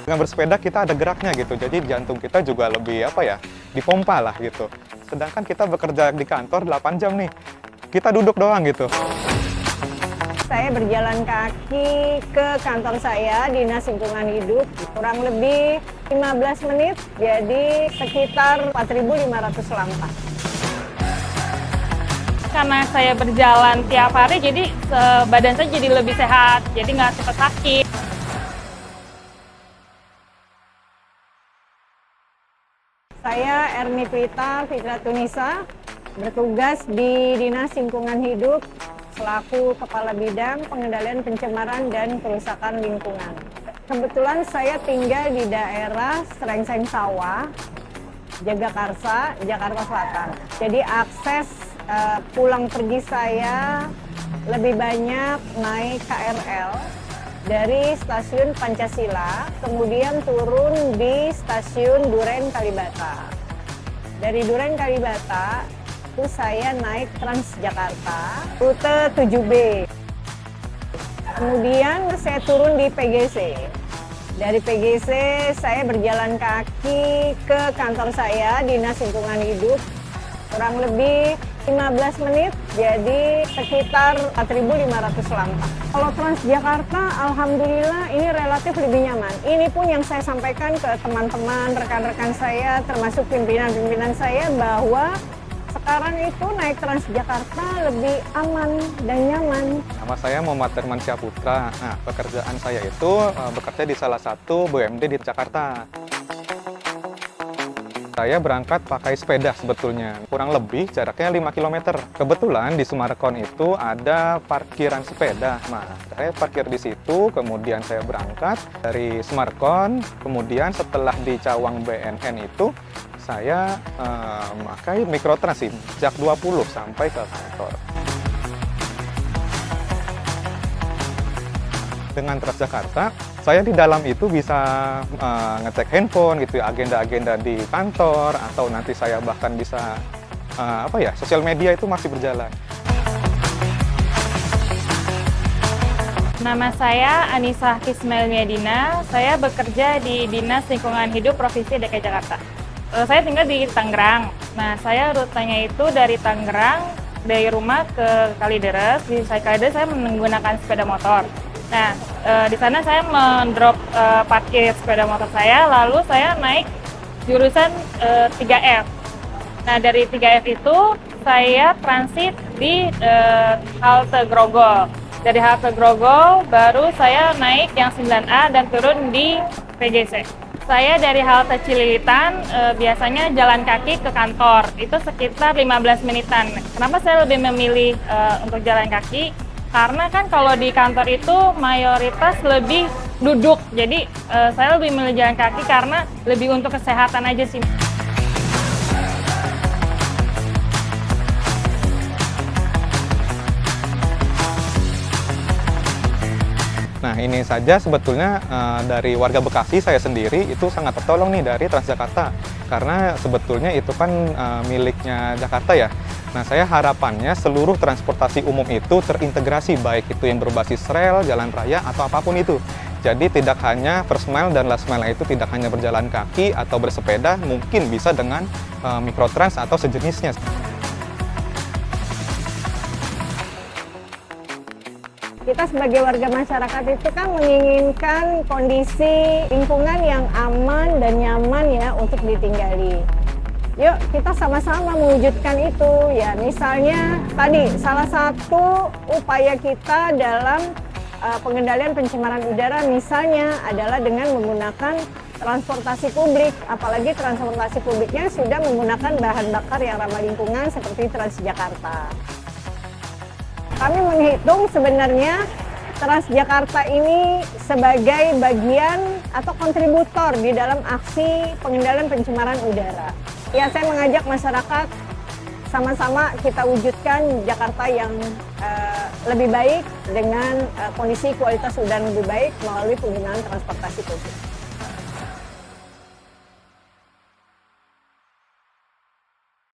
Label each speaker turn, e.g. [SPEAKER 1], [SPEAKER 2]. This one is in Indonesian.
[SPEAKER 1] Dengan bersepeda kita ada geraknya gitu, jadi jantung kita juga lebih dipompa lah gitu. Sedangkan kita bekerja di kantor 8 jam nih, kita duduk doang gitu.
[SPEAKER 2] Saya berjalan kaki ke kantor saya, Dinas Lingkungan Hidup, kurang lebih 15 menit, jadi sekitar 4.500 langkah.
[SPEAKER 3] Karena saya berjalan tiap hari, jadi badan saya jadi lebih sehat, jadi nggak cepat sakit.
[SPEAKER 2] Saya Erni Pita Fitratunisa, bertugas di Dinas Lingkungan Hidup selaku Kepala Bidang Pengendalian Pencemaran dan Kerusakan Lingkungan. Kebetulan saya tinggal di daerah Srengseng Sawah, Jagakarsa, Jakarta Selatan. Jadi akses pulang pergi saya lebih banyak naik KRL dari stasiun Pancasila, kemudian turun di stasiun Duren Kalibata. Dari Duren Kalibata, itu saya naik Transjakarta, rute 7B. Kemudian saya turun di PGC. Dari PGC, saya berjalan kaki ke kantor saya, Dinas Lingkungan Hidup, kurang lebih 15 menit, jadi sekitar 4.500 langkah. Kalau Transjakarta, alhamdulillah ini relatif lebih nyaman. Ini pun yang saya sampaikan ke teman-teman, rekan-rekan saya, termasuk pimpinan-pimpinan saya, bahwa sekarang itu naik Transjakarta lebih aman dan nyaman.
[SPEAKER 1] Nama saya Muhammad Hermansyah Putra. Nah, pekerjaan saya itu bekerja di salah satu BUMD di Jakarta. Saya berangkat pakai sepeda sebetulnya, kurang lebih jaraknya 5 km. Kebetulan di Sumarekon itu ada parkiran sepeda. Nah, saya parkir di situ, kemudian saya berangkat dari Sumarekon, kemudian setelah di Cawang BNN itu, saya memakai mikrotrans sih, jak 20 sampai ke kantor. Dengan Transjakarta, saya di dalam itu bisa ngecek handphone gitu, agenda-agenda di kantor, atau nanti saya bahkan bisa sosial media itu masih berjalan.
[SPEAKER 3] Nama saya Anissa Kismail Miadina, saya bekerja di Dinas Lingkungan Hidup Provinsi DKI Jakarta. Saya tinggal di Tangerang. Nah, saya rutenya itu dari Tangerang, dari rumah ke Kalideres. Di Kalideres saya menggunakan sepeda motor. Nah, di sana saya mendrop parkir sepeda motor saya, lalu saya naik jurusan 3F. Nah, dari 3F itu saya transit di halte Grogol. Dari halte Grogol, baru saya naik yang 9A dan turun di PGC. Saya dari halte Cililitan biasanya jalan kaki ke kantor, itu sekitar 15 menitan. Kenapa saya lebih memilih untuk jalan kaki? Karena kan kalau di kantor itu mayoritas lebih duduk, jadi saya lebih memilih jalan kaki karena lebih untuk kesehatan aja sih.
[SPEAKER 1] Nah, ini saja sebetulnya dari warga Bekasi saya sendiri itu sangat tertolong nih dari Transjakarta. Karena sebetulnya itu kan miliknya Jakarta ya. Nah, saya harapannya seluruh transportasi umum itu terintegrasi, baik itu yang berbasis rel, jalan raya, atau apapun itu. Jadi tidak hanya first mile dan last mile itu tidak hanya berjalan kaki atau bersepeda, mungkin bisa dengan mikrotrans atau sejenisnya.
[SPEAKER 2] Kita sebagai warga masyarakat itu kan menginginkan kondisi lingkungan yang aman dan nyaman ya untuk ditinggali. Yuk kita sama-sama mewujudkan itu ya. Misalnya tadi salah satu upaya kita dalam pengendalian pencemaran udara misalnya adalah dengan menggunakan transportasi publik, apalagi transportasi publiknya sudah menggunakan bahan bakar yang ramah lingkungan seperti Transjakarta. Kami menghitung sebenarnya Transjakarta ini sebagai bagian atau kontributor di dalam aksi pengendalian pencemaran udara. Ya, saya mengajak masyarakat sama-sama kita wujudkan Jakarta yang lebih baik dengan kondisi kualitas udara lebih baik melalui penggunaan transportasi publik.